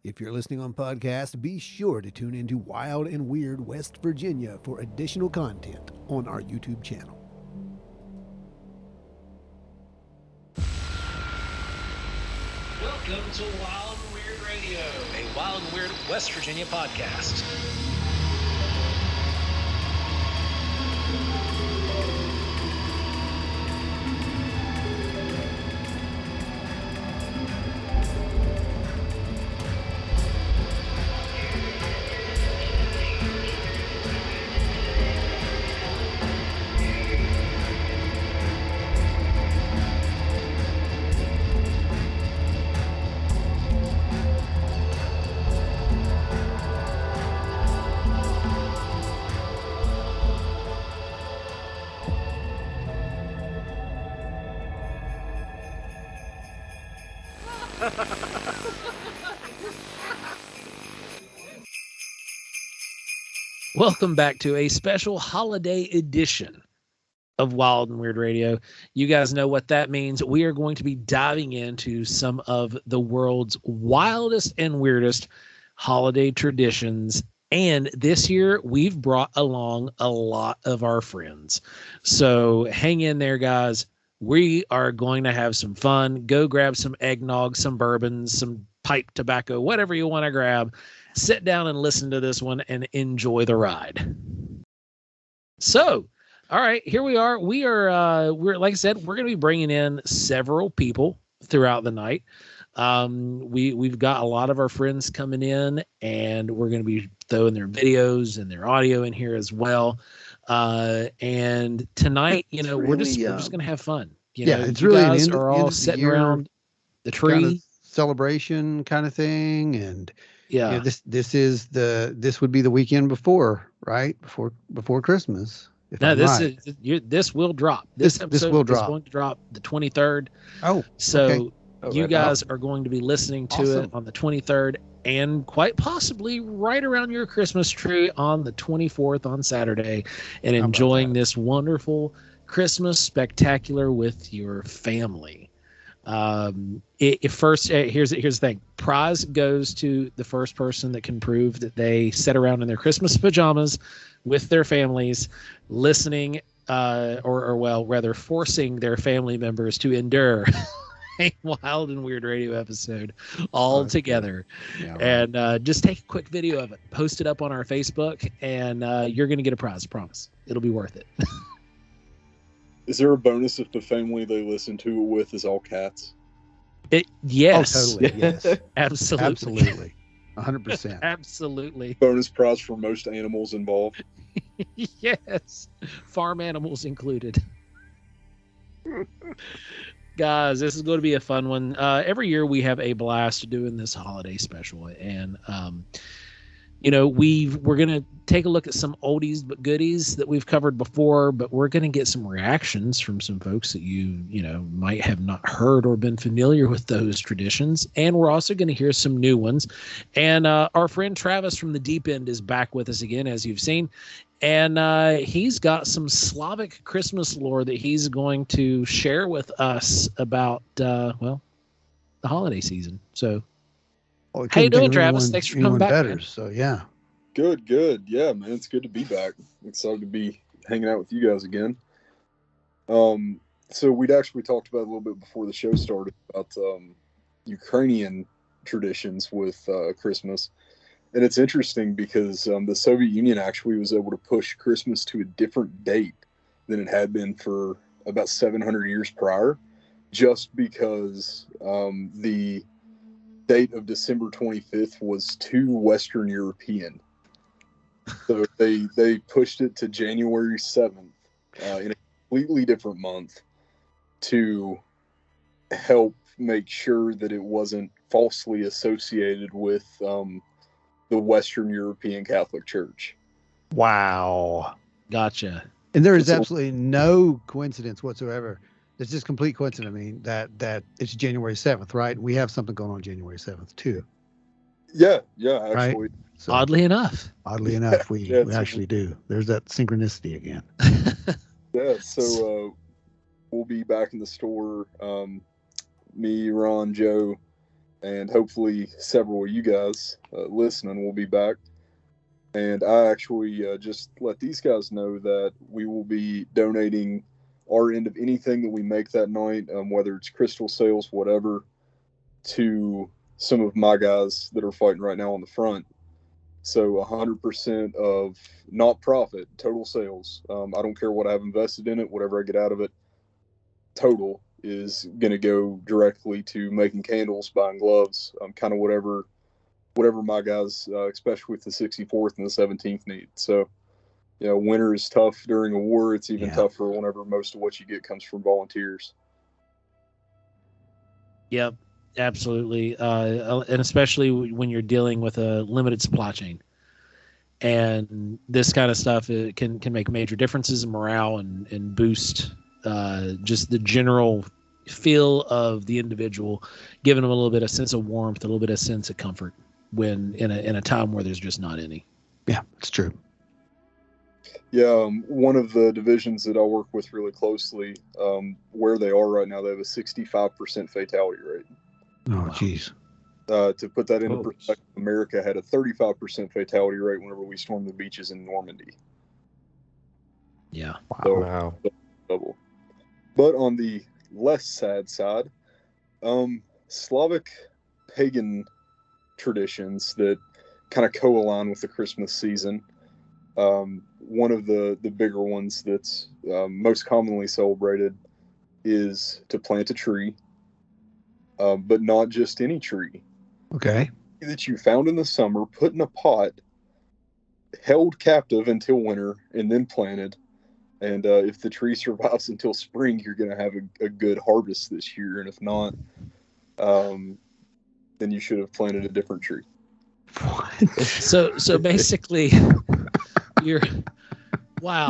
If you're listening on podcast, be sure to tune into Wild and Weird West Virginia for additional content on our YouTube channel. Welcome to Wild and Weird Radio, a Wild and Weird West Virginia podcast. Welcome back to a special holiday edition of Wild and Weird Radio. You guys know what that means. We are going to be diving into some of the world's wildest and weirdest holiday traditions. And this year, we've brought along a lot of our friends. So hang in there, guys. We are going to have some fun. Go grab some eggnog, some bourbon, some pipe tobacco, whatever you want to grab. Sit down and listen to this one and enjoy the ride. So, all right, here we are. We're like I said, we're going to be bringing in several people throughout the night. We've got a lot of our friends coming in, and we're going to be throwing their videos and their audio in here as well. And tonight, we're just going to have fun. It's you really guys an are all sitting around the tree, kind of celebration kind of thing, and this would be the weekend before, right? Before Christmas. This will drop. This episode will drop. is going to drop the 23rd. Oh, so okay. You guys are going to be listening to it on the 23rd, and quite possibly right around your Christmas tree on the 24th on Saturday, and enjoying this wonderful Christmas spectacular with your family. Here's the thing. Prize goes to the first person that can prove that they sit around in their Christmas pajamas with their families, listening, or rather forcing their family members to endure a Wild and Weird Radio episode all together. Yeah, right. And just take a quick video of it, post it up on our Facebook, and you're going to get a prize. I promise. It'll be worth it. Is there a bonus if the family they listen to it with is all cats? Yes. Oh, totally. Yes. Absolutely. 100%. Absolutely. Bonus prize for most animals involved. Yes. Farm animals included. Guys, this is going to be a fun one. Every year we have a blast doing this holiday special, and we're going to take a look at some oldies but goodies that we've covered before, but we're going to get some reactions from some folks that you might have not heard or been familiar with those traditions. And we're also going to hear some new ones. And our friend Travis from the Deep End is back with us again, as you've seen. And he's got some Slavic Christmas lore that he's going to share with us about, the holiday season. So, how you doing, Travis? Thanks for coming back. Better, so yeah. Good. Yeah, man, it's good to be back. Excited to be hanging out with you guys again. So we'd actually talked about a little bit before the show started about Ukrainian traditions with Christmas, and it's interesting because the Soviet Union actually was able to push Christmas to a different date than it had been for about 700 years prior, just because the date of December 25th was too Western European. So they pushed it to January 7th in a completely different month to help make sure that it wasn't falsely associated with the Western European Catholic Church. Wow. Gotcha. And there is absolutely no coincidence whatsoever. It's just complete coincidence. I mean, that it's January 7th, right? We have something going on January 7th too. Yeah, actually. Right? So, oddly enough, we actually do. There's that synchronicity again. Yeah, so we'll be back in the store. Me, Ron, Joe, and hopefully several of you guys listening will be back. And I actually just let these guys know that we will be donating our end of anything that we make that night, whether it's crystal sales, whatever, to some of my guys that are fighting right now on the front. So 100% of not profit, total sales. I don't care what I've invested in it, whatever I get out of it, total is going to go directly to making candles, buying gloves, kind of whatever my guys, especially with the 64th and the 17th need. So, winter is tough during a war. It's even tougher whenever most of what you get comes from volunteers. Yep, absolutely. And especially when you're dealing with a limited supply chain. And this kind of stuff, it can make major differences in morale and boost just the general feel of the individual, giving them a little bit of sense of warmth, a little bit of sense of comfort when in a time where there's just not any. Yeah, it's true. Yeah, one of the divisions that I work with really closely, where they are right now, they have a 65% fatality rate. Oh, jeez. To put that into perspective, America had a 35% fatality rate whenever we stormed the beaches in Normandy. Yeah. Wow. Double. But on the less sad side, Slavic pagan traditions that kind of co-align with the Christmas season. One of the bigger ones that's most commonly celebrated is to plant a tree, but not just any tree. Okay. That you found in the summer, put in a pot, held captive until winter, and then planted. And if the tree survives until spring, you're going to have a good harvest this year. And if not, then you should have planted a different tree. So basically, you're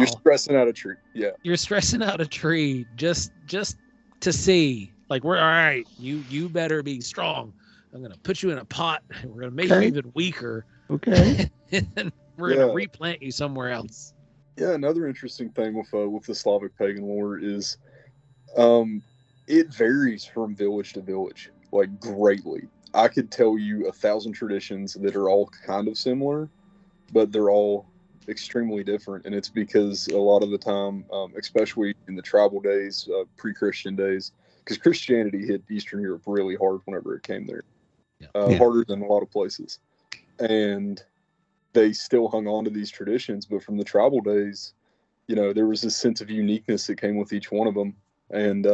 stressing out a tree. Yeah, you're stressing out a tree just to see, like, we're all right. You better be strong. I'm gonna put you in a pot. And we're gonna make you even weaker. Okay. And we're gonna replant you somewhere else. Yeah, another interesting thing with the Slavic pagan lore is, it varies from village to village, like, greatly. I could tell you 1,000 traditions that are all kind of similar, but they're all extremely different. And it's because a lot of the time, especially in the tribal days, pre-Christian days, because Christianity hit Eastern Europe really hard whenever it came there, harder than a lot of places. And they still hung on to these traditions, but from the tribal days, there was this sense of uniqueness that came with each one of them. And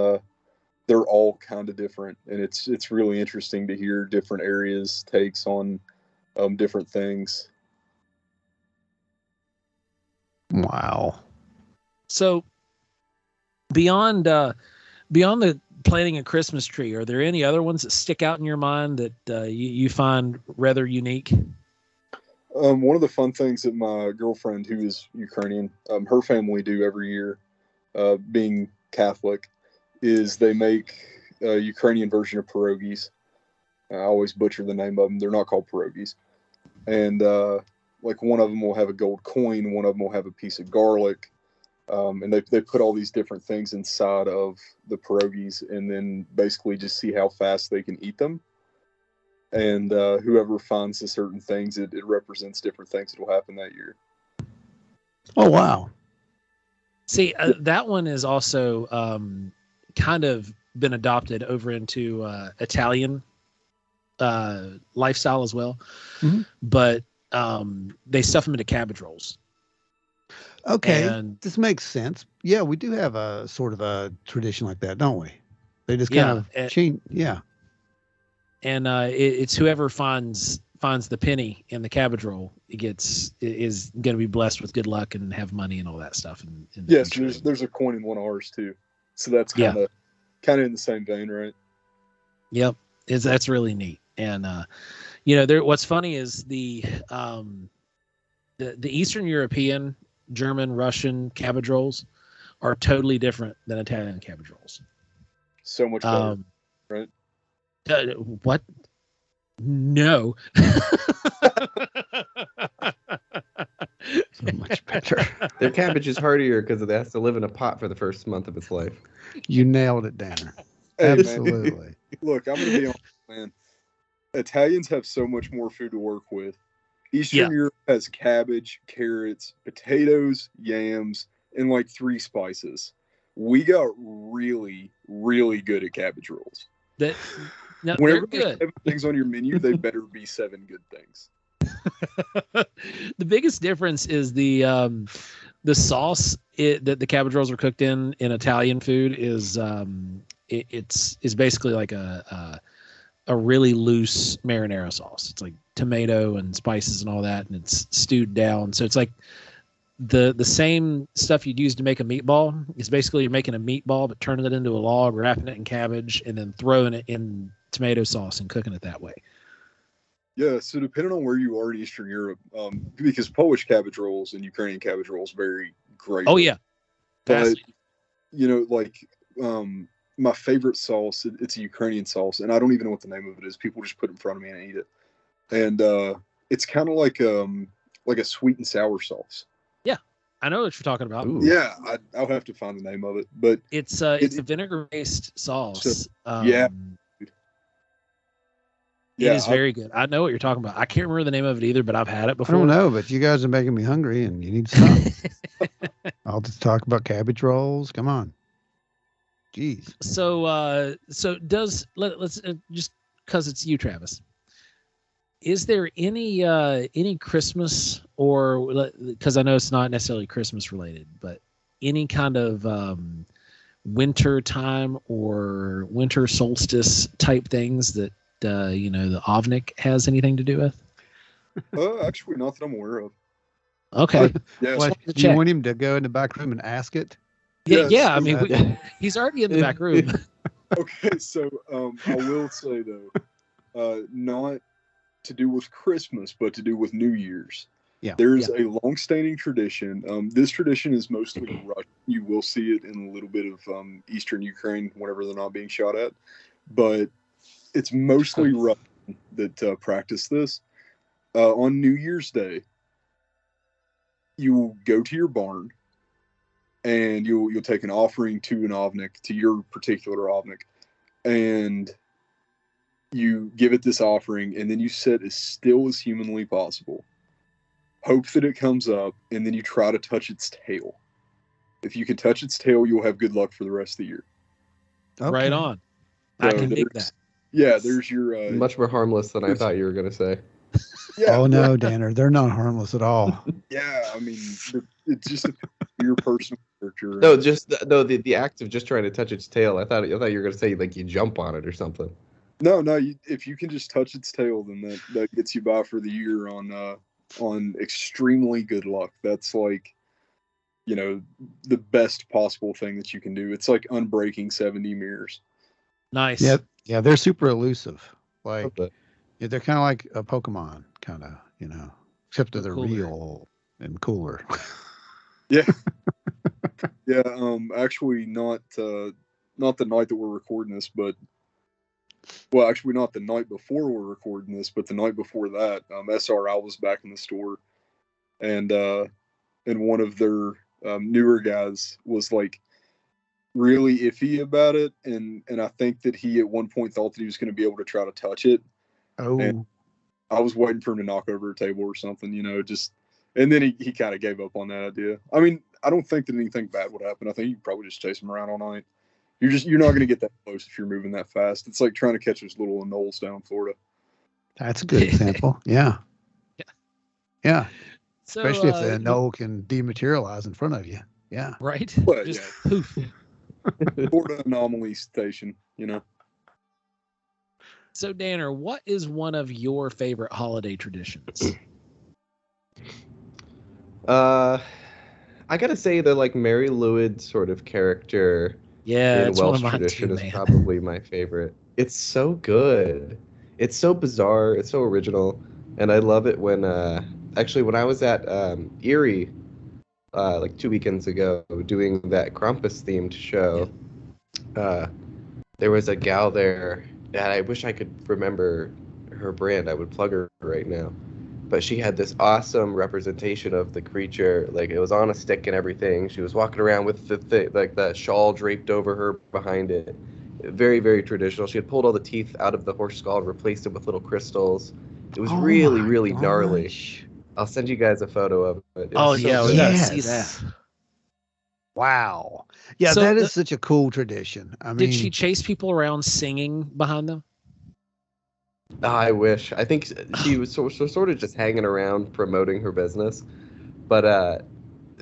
they're all kind of different. And it's really interesting to hear different areas' takes on different things. Wow. So beyond the planting a Christmas tree, are there any other ones that stick out in your mind that you find rather unique? One of the fun things that my girlfriend, who is Ukrainian, her family do every year, being Catholic, is they make a Ukrainian version of pierogies. I always butcher the name of them. They're not called pierogies. And like, one of them will have a gold coin, one of them will have a piece of garlic, and they put all these different things inside of the pierogies, and then basically just see how fast they can eat them. And whoever finds the certain things, it represents different things that will happen that year. Oh, wow. See, that one is also kind of been adopted over into Italian lifestyle as well. Mm-hmm. But they stuff them into cabbage rolls. Okay, and this makes sense. Yeah, we do have a sort of a tradition like that, don't we? They just kind of change. Yeah. And it's whoever finds the penny in the cabbage roll, is going to be blessed with good luck and have money and all that stuff. Yes, there's a coin in one of ours too, so that's kind of in the same vein, right? Yep, that's really neat. And what's funny is the Eastern European, German, Russian cabbage rolls are totally different than Italian cabbage rolls. So much better, right? What? No. So much better. Their cabbage is hardier because it has to live in a pot for the first month of its life. You nailed it, Danner. Absolutely. Look, I'm going to be honest, man. Italians have so much more food to work with. Yeah. Eastern Europe has cabbage, carrots, potatoes, yams, and like 3 spices. We got really, really good at cabbage rolls. No, they're Whenever there's good. 7 things on your menu, they better be 7 good things. The biggest difference is the sauce that the cabbage rolls are cooked in Italian food is it's basically like a really loose marinara sauce. It's like tomato and spices and all that, and it's stewed down. So it's like the same stuff you'd use to make a meatball. It's basically you're making a meatball, but turning it into a log, wrapping it in cabbage, and then throwing it in tomato sauce and cooking it that way. Yeah, so depending on where you are in Eastern Europe, because Polish cabbage rolls and Ukrainian cabbage rolls vary greatly. Oh yeah, but like my favorite sauce, it's a Ukrainian sauce, and I don't even know what the name of it is. People just put it in front of me and I eat it, and it's kind of like a sweet and sour sauce. Yeah, I know what you're talking about. Ooh. Yeah, I'll have to find the name of it, but it's a vinegar-based sauce. Yeah. It is very good. I know what you're talking about. I can't remember the name of it either, but I've had it I before. don't know, but you guys are making me hungry, and you need to stop. I'll just talk about cabbage rolls. Come on. Jeez. So let's just because it's you, Travis. Is there any Christmas or because I know it's not necessarily Christmas related, but any kind of winter time or winter solstice type things that the Ovnik has anything to do with? Actually, not that I'm aware of. Okay. Yeah, What, do you want him to go in the back room and ask it? Yeah. I mean, he's already in the back room. Okay, so I will say though, not to do with Christmas, but to do with New Year's. Yeah. There's a long-standing tradition. This tradition is mostly Russian. You will see it in a little bit of Eastern Ukraine whenever they're not being shot at, but it's mostly Russian that practice this. On New Year's Day, you go to your barn and you'll take an offering to an ovnik, to your particular ovnik, and you give it this offering, and then you sit as still as humanly possible. Hope that it comes up, and then you try to touch its tail. If you can touch its tail, you'll have good luck for the rest of the year. Okay. Right on. I So can dig that. Yeah, there's your... Much more harmless than I thought you were going to say. yeah, Oh no, Danner, they're not harmless at all. Yeah, I mean, it's just your personal character. No, the act of just trying to touch its tail. I thought you were going to say like you jump on it or something. No, if you can just touch its tail, then that gets you by for the year on extremely good luck. That's like, the best possible thing that you can do. It's like unbreaking 70 mirrors. Nice. Yeah, yeah, they're super elusive. Like Okay. yeah, they're kind of like a Pokemon, kind of, except that they're Cooler. real and cooler. Yeah. Yeah. Actually, not the night that we're recording this, but actually not the night before we're recording this, but the night before that, SRI was back in the store, and one of their newer guys was like really iffy about it, and I think that he at one point thought that he was going to be able to try to touch it. Oh, And I was waiting for him to knock over a table or something, and then he kind of gave up on that idea. I mean, I don't think that anything bad would happen. I think you could probably just chase him around all night. You're not going to get that close if you're moving that fast. It's like trying to catch those little anoles down in Florida. that's a good example. Yeah. Yeah. So, Especially if the knoll can dematerialize in front of you. Yeah. right? Well, Just yeah. poof. Florida anomaly station, So, Danner, what is one of your favorite holiday traditions? I gotta say the like Mary Lwyd sort of character Yeah, in it's one Welsh of mine tradition too, is man. probably my favorite. It's so good. It's so bizarre. It's so original, and I love it when actually when I was at Erie like 2 weekends ago doing that Krampus themed show, there was a gal there that I wish I could remember her brand. I would plug her right now. But she had this awesome representation of the creature. Like it was on a stick and everything. She was walking around with the shawl draped over her behind it. Very, very traditional. She had pulled all the teeth out of the horse skull and replaced it with little crystals. It was Oh really, my really gnarly. gosh. I'll send you guys a photo of it. It Oh was so yeah, we good. gotta see that. Yes. Wow. Yeah, So that is such a cool tradition. I Did she mean, chase people around singing behind them? I wish. I think she was sort of just hanging around promoting her business. But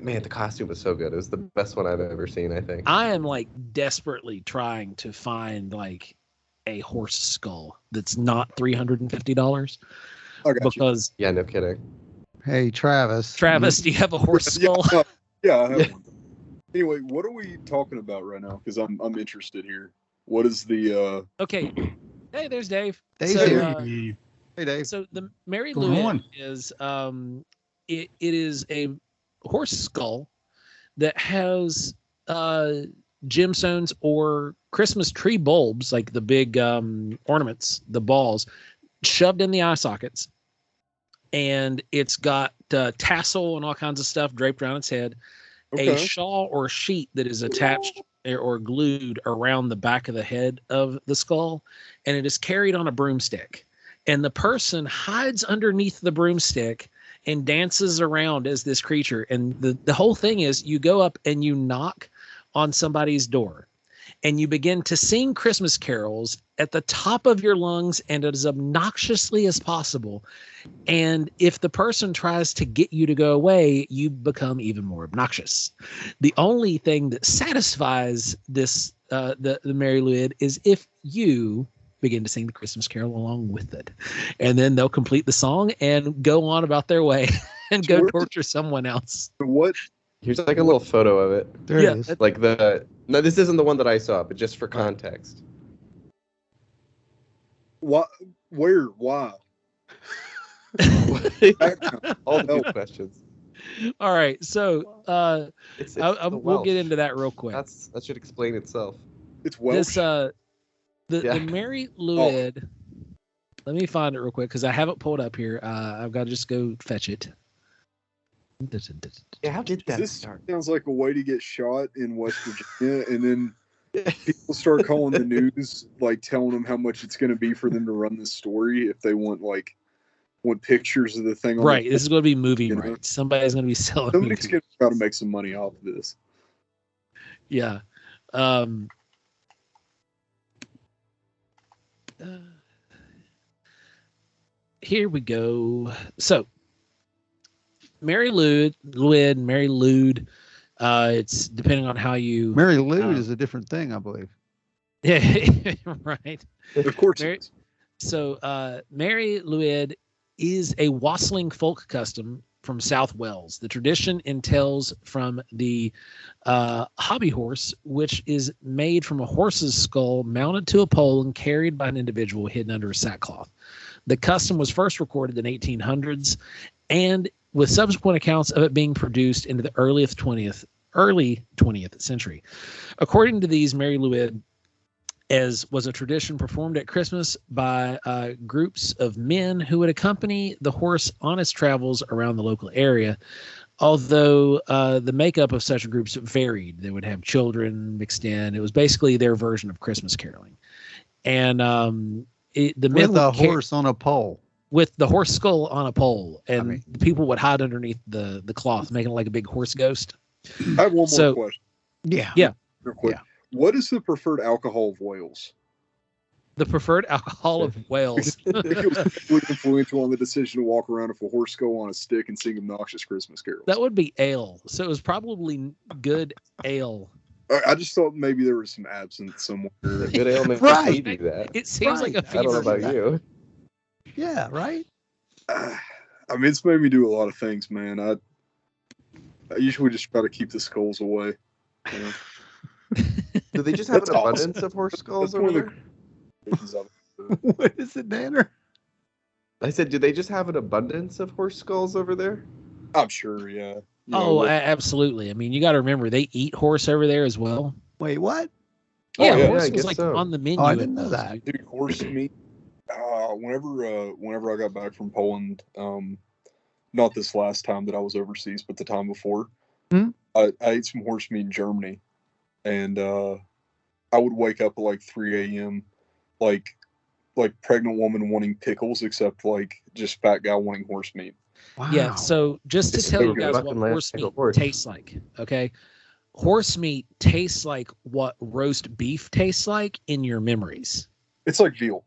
man, the costume was so good. It was the best one I've ever seen, I think. I am like desperately trying to find like a horse skull that's not $350 I got you. because Yeah, no kidding. hey, Travis. Travis, do you have a horse skull? Yeah, I have one. Anyway, what are we talking about right now? Because I'm interested here. What is the Okay. Hey, there's Dave. Dave's so, here. Hey, Dave. so the Mary Going Louis on. is it is a horse skull that has gemstones or Christmas tree bulbs, like the big ornaments, the balls, shoved in the eye sockets, and it's got tassel and all kinds of stuff draped around its head. A okay? shawl or sheet that is attached or glued around the back of the head of the skull, and it is carried on a broomstick. And the person hides underneath the broomstick and dances around as this creature. And the whole thing is you go up and you knock on somebody's door and you begin to sing Christmas carols at the top of your lungs and as obnoxiously as possible. And if the person tries to get you to go away, you become even more obnoxious. The only thing that satisfies this, the Mary Louis, is if you begin to sing the Christmas carol along with it. And then they'll complete the song and go on about their way and go torture someone else. What? Here's like a little photo of it. There Yeah, it is. Like no, this isn't the one that I saw, but just for context. What? Where? Why? All the good questions. All right. So It's we'll the get Welsh. into that real quick. That should explain itself. It's Welsh. This the Yeah. Mary Louis. Let me find it real quick because I have it pulled up here. I've got to just go fetch it. Yeah, how did that This start? sounds like a way to get shot in West Virginia, and then people start calling the news, like telling them how much it's going to be for them to run this story if they want pictures of the thing. On Right. the This is going to be movie You know? rights. Somebody's going to be selling Somebody's movies. going to try to make some money off of this. Yeah. Here we go. So, Mary Lude, it's depending on how you. Mary Lou is a different thing, I believe. Yeah, right. Of course, Mary- it is. So, Mary Louis is a wassailing folk custom from South Wales. The tradition entails from the hobby horse, which is made from a horse's skull mounted to a pole and carried by an individual hidden under a sackcloth. The custom was first recorded in 1800s, and with subsequent accounts of it being produced into the early 20th century. According to these, Mary Louis as was a tradition performed at Christmas by groups of men who would accompany the horse on its travels around the local area. Although the makeup of such groups varied, they would have children mixed in. It was basically their version of Christmas caroling. And the men With a would horse on a pole. with the horse skull on a pole, and I mean- the people would hide underneath the cloth, making it like a big horse ghost. I have one more So- question. Yeah. Yeah. Real quick. Yeah. What is the preferred alcohol of Wales? The preferred alcohol of Wales. I think it was really influential on the decision to walk around with a horse skull on a stick and sing obnoxious Christmas carols. That would be ale. So it was probably good ale. I just thought maybe there was some absinthe somewhere. Good ailment. Right. You do that. It seems like a Right. I don't know fever. about you. Yeah, right? I mean, it's made me do a lot of things, man. I usually just try to keep the skulls away. You know? Do they just have That's an awesome. abundance of horse skulls That's one over of the there? reasons I've- What is it, Danner? I said, do they just have an abundance of horse skulls over there? I'm sure, yeah. You know, Oh, what- absolutely. I mean, you got to remember they eat horse over there as well. Wait, what? Oh, Yeah, yeah, horse I was guess like so. on the menu. Oh, I at didn't know Wales, that. dude. dude, horse meat. Whenever I got back from Poland, not this last time that I was overseas, but the time before, Hmm? I ate some horse meat in Germany, and I I would wake up at like 3 a.m. like pregnant woman wanting pickles, except like just fat guy wanting horse meat. Wow. Yeah. So just to It's tell so you guys good. what Fucking horse like a meat horse. tastes like, okay? Horse meat tastes like what roast beef tastes like in your memories. It's like veal.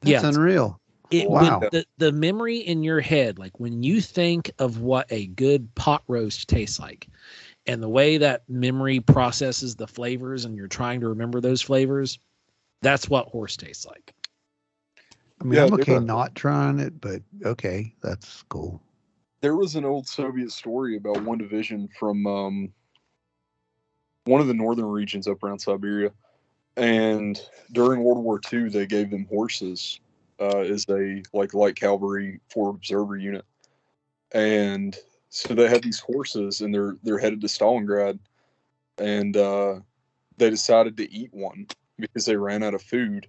That's Yeah. unreal. When Wow. the memory in your head, like when you think of what a good pot roast tastes like, and the way that memory processes the flavors, and you're trying to remember those flavors, that's what horse tastes like. I mean, Yeah, I'm they okay were- not trying it, but okay, that's cool. There was an old Soviet story about one division from one of the northern regions up around Siberia, and during World War II, they gave them horses as a like light cavalry forward observer unit, and so they had these horses, and they're headed to Stalingrad, and they decided to eat one because they ran out of food.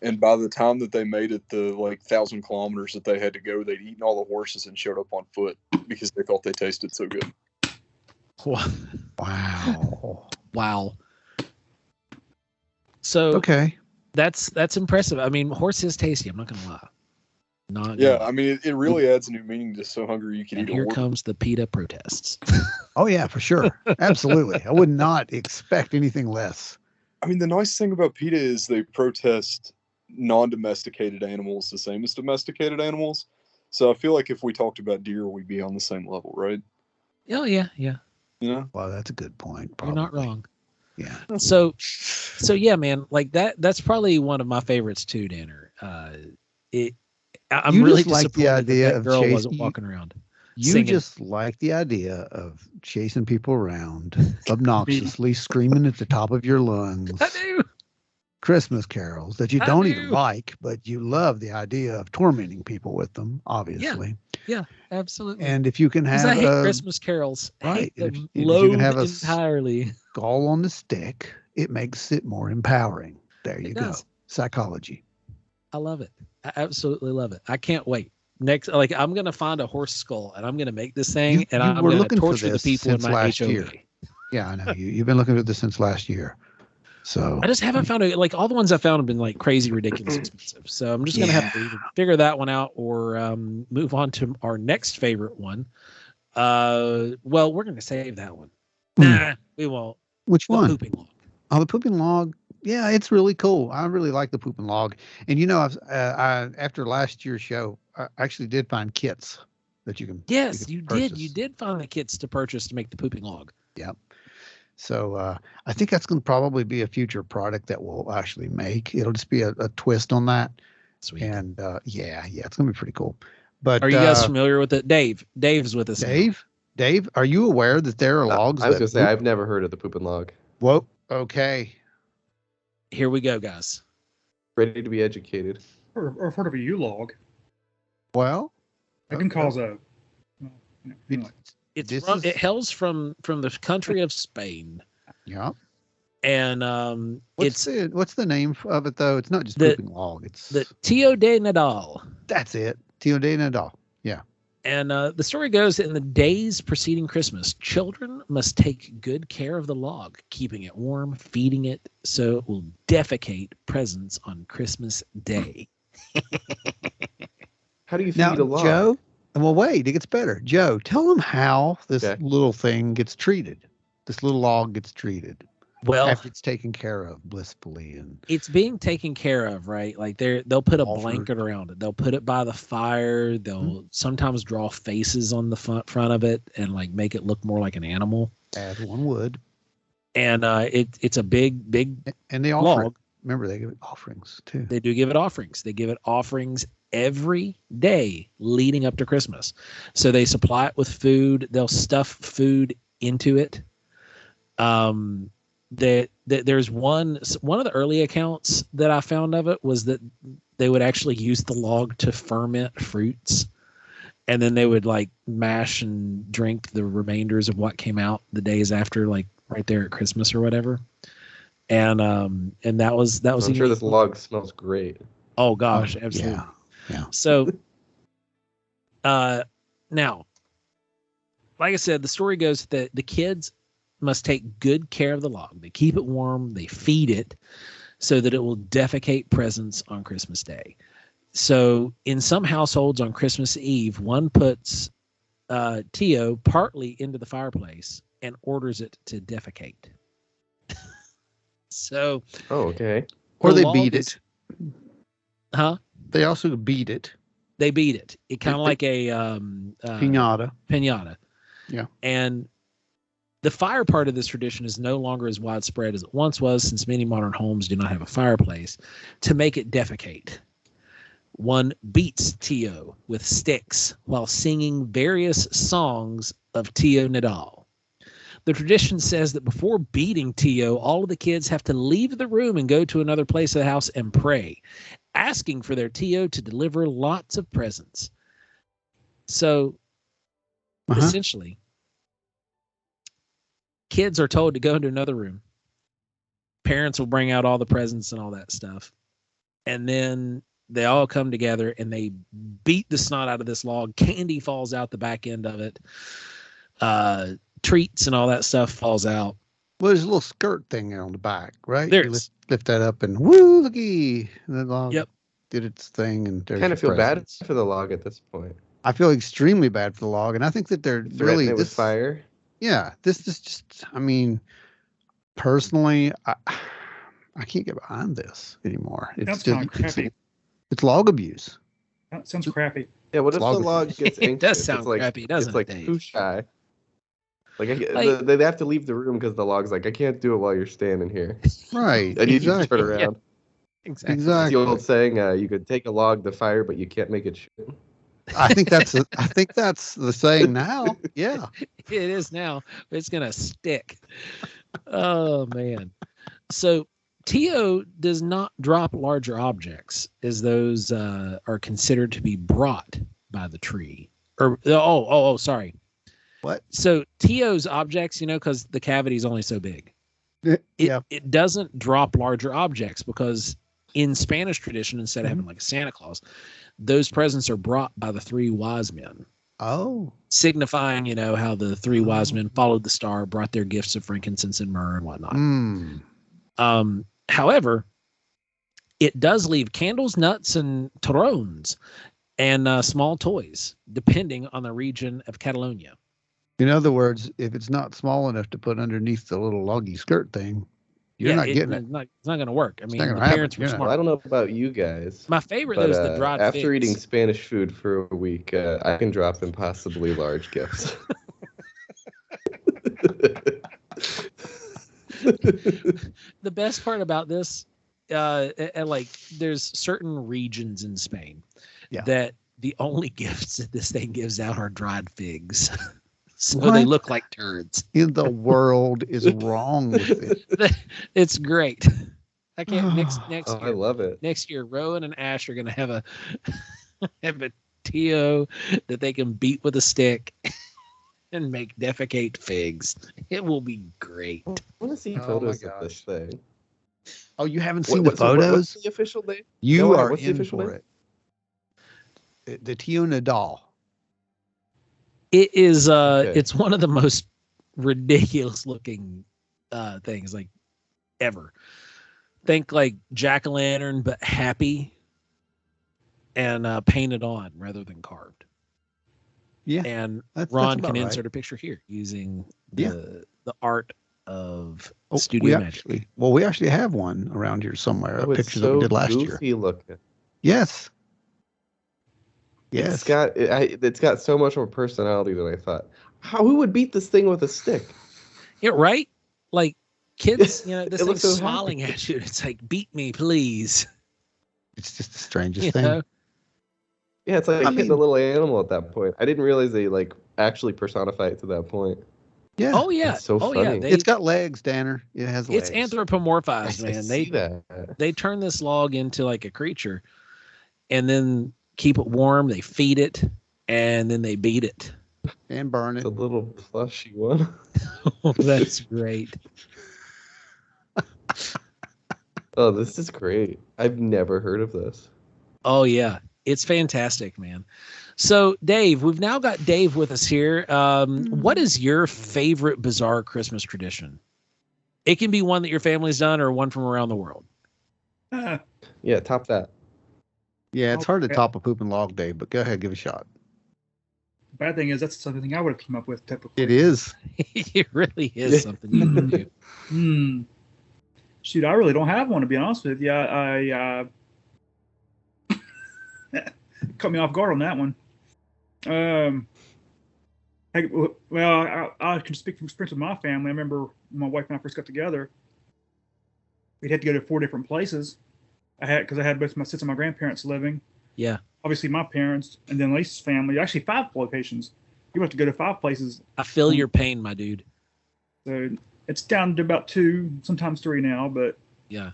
And by the time that they made it the like 1,000 kilometers that they had to go, they'd eaten all the horses and showed up on foot because they thought they tasted so good. Wow. Wow. So Okay. that's impressive. I mean, horse is tasty. I'm not gonna lie. Not Yeah, gonna- I mean, it really adds a new meaning to So Hungry You Can And Eat a here Horse. comes the PETA protests. Oh yeah, for sure. Absolutely. I would not expect anything less. I mean, the nice thing about PETA is they protest non-domesticated animals the same as domesticated animals. So I feel like if we talked about deer, we'd be on the same level, right? Oh yeah, yeah. You know? Well, that's a good point. You're not probably. wrong. Yeah. So yeah, man, like that's probably one of my favorites too, Danner. I'm You really just like the disappointed idea that of girl chasing- wasn't walking around. You Singing. just like the idea of chasing people around obnoxiously, screaming at the top of your lungs. I do. Christmas carols that you I don't do. even like, but you love the idea of tormenting people with them, obviously. Absolutely. And if you can Because have I hate a Christmas carols. right, Hate and them. if you Loathe can have a entirely. skull on the stick, it makes it more empowering. There you It go. does. Psychology. I love it. I absolutely love it. I can't wait. Next, like I'm gonna find a horse skull and I'm gonna make this thing, and you I'm were gonna looking for torture the this people in since my last HOV. year. Yeah, I know. You've been looking at this since last year. So I just haven't found it. Like all the ones I found have been like crazy, ridiculous expensive. So I'm just gonna have to either figure that one out or move on to our next favorite one. Well, we're gonna save that one. Nah, we won't. which The one? pooping log. Oh, the pooping log. Yeah, it's really cool. I really like the pooping log. And you know, I after last year's show, I actually did find kits that you can. Yes, can you did. purchase. You did find the kits to purchase to make the pooping log. Yep. So I think that's going to probably be a future product that we'll actually make. It'll just be a twist on that. Sweet. And yeah, it's going to be pretty cool. But Are you guys familiar with it? Dave's with us. now. Dave, are you aware that there are logs? I was that gonna say poop? I've never heard of the poop and log. Whoa. Okay. Here we go, guys. Ready to be educated. Or I've heard of a U-log. Well, It can cause a. Anyway. This is- It hails from the country of Spain, yeah. and What's the name of it though? It's not just the- pooping log. It's the Tio de Nadal. that's it. Tio de Nadal. And the story goes in the days preceding Christmas, children must take good care of the log, keeping it warm, feeding it so it will defecate presents on Christmas Day. How do you feed Now, a log? Joe. Well, wait. It gets better. Joe, tell them how this Okay. little thing gets treated. This little log gets treated Well, after it's taken care of blissfully and it's being taken care of, right? Like they'll put a Offered. blanket around it. They'll put it by the fire. They'll sometimes draw faces on the front of it and like make it look more like an animal. as one would. And it's a big And they offer. log. Remember, they give it offerings too. They do give it offerings. They give it offerings every day leading up to Christmas. So they supply it with food. They'll stuff food into it. There's one of the early accounts that I found of it was that they would actually use the log to ferment fruits, and then they would like mash and drink the remainders of what came out the days after, like right there at Christmas or whatever. And that was I'm sure even- this log smells great. oh gosh, Oh, absolutely. Yeah. So, now, like I said, the story goes that the kids must take good care of the log. They keep it warm, they feed it so that it will defecate presents on Christmas Day. So in some households on Christmas Eve, one puts Tio partly into the fireplace and orders it to defecate. So, Oh, okay. Or the they log beat is- it. Huh? They also beat it. They beat it. It kind of like a Pinata. pinata. Yeah. And the fire part of this tradition is no longer as widespread as it once was, since many modern homes do not have a fireplace to make it defecate. One beats Tio with sticks while singing various songs of Tio Nadal. The tradition says that before beating Tio, all of the kids have to leave the room and go to another place of the house and pray, asking for their Tio to deliver lots of presents. So, essentially, kids are told to go into another room. Parents will bring out all the presents and all that stuff. And then they all come together and they beat the snot out of this log. Candy falls out the back end of it. Treats and all that stuff falls out. Well, there's a little skirt thing on the back, right? There You is. lift that up and woo, looky. And the log Yep. did its thing. And there's Kind of your feel bad presents. for the log at this point. I feel extremely bad for the log. And I think that they're Threaten really it with fire. Yeah, this is just, I mean, personally, I can't get behind this anymore. It's That's just, kind of crappy. it's log abuse. That sounds crappy. Yeah, what if the Log- log gets It does anxious? sound It's like, crappy, doesn't it's like it, Dave? too shy. Like- They have to leave the room because the log's like, I can't do it while you're standing here. Right. I need you to turn exactly. around. Exactly. It's Exactly. the old saying, you could take a log to fire, but you can't make it shoot. I think that's the saying now. Yeah. It is now. It's going to stick. Oh, man. So Tio does not drop larger objects as those are considered to be brought by the tree. Or, sorry. What? So Tio's objects, because the cavity is only so big. Yeah. It doesn't drop larger objects because in Spanish tradition, instead of having like a Santa Claus, those presents are brought by the three wise men, Oh. signifying, how the three wise men followed the star, brought their gifts of frankincense and myrrh and whatnot. However, it does leave candles, nuts, and torrones and small toys, depending on the region of Catalonia. In other words, if it's not small enough to put underneath the little loggy skirt thing, you're not getting it. It's not going to work. I mean, not the gonna happen. parents were You're not- smart. Well, I don't know about you guys, My favorite, but though, is the dried after figs. eating Spanish food for a week, I can drop impossibly large gifts. The best part about this, there's certain regions in Spain that the only gifts that this thing gives out are dried figs. So they What look like turds. in the world is wrong with it? It's great. I can't next Oh, I year. love it. Next year, Rowan and Ash are going to have a Tio that they can beat with a stick and make defecate figs. It will be great. I want to see Oh my photos of gosh. this thing. Oh, you haven't What- seen the what's- what- photos? What's the official name? You No, are what's the in official for name? it. The Tio Nadal. It is Okay. it's one of the most ridiculous looking things like ever. Think like jack-o'-lantern but happy and painted on rather than carved. Yeah. And That's Ron about can right. insert a picture here using Yeah. the art of Oh, Studio Magic. we actually have one around here somewhere. Oh, a it's picture that so we did last year. goofy looking. Yes. Yes. It's got so much more personality than I thought. Who would beat this thing with a stick? Yeah, right? Like kids, this It thing's looks so smiling happy. at you. It's like, beat me, please. It's just the strangest You thing. know? Yeah, it's like I hitting mean- a little animal at that point. I didn't realize they actually personify it to that point. Yeah. Oh yeah. That's so oh yeah. funny. They, It's got legs, Danner. It has legs. it's anthropomorphized, I man. see that. They turn this log into like a creature and then keep it warm. They feed it and then they beat it. And burn It's it. a little plushy one. Oh, that's great. Oh, this is great. I've never heard of this. Oh yeah. It's fantastic, man. So, Dave, we've now got Dave with us here. What is your favorite bizarre Christmas tradition? It can be one that your family's done or one from around the world. Yeah, top that. Yeah, it's hard to top a pooping log, Dave, but go ahead, give it a shot. The bad thing is that's something I would have come up with typically. It is. It really is something you can do. Shoot, I really don't have one, to be honest with you. I cut me off guard on that one. I can speak from experience with my family. I remember when my wife and I first got together, we'd had to go to 4 different places. Because I had both my sister and my grandparents living. Yeah. Obviously, my parents, and then Lisa's family. Actually, 5 locations. You have to go to 5 places. I feel your pain, my dude. So it's down to about 2, sometimes 3 now. But yeah,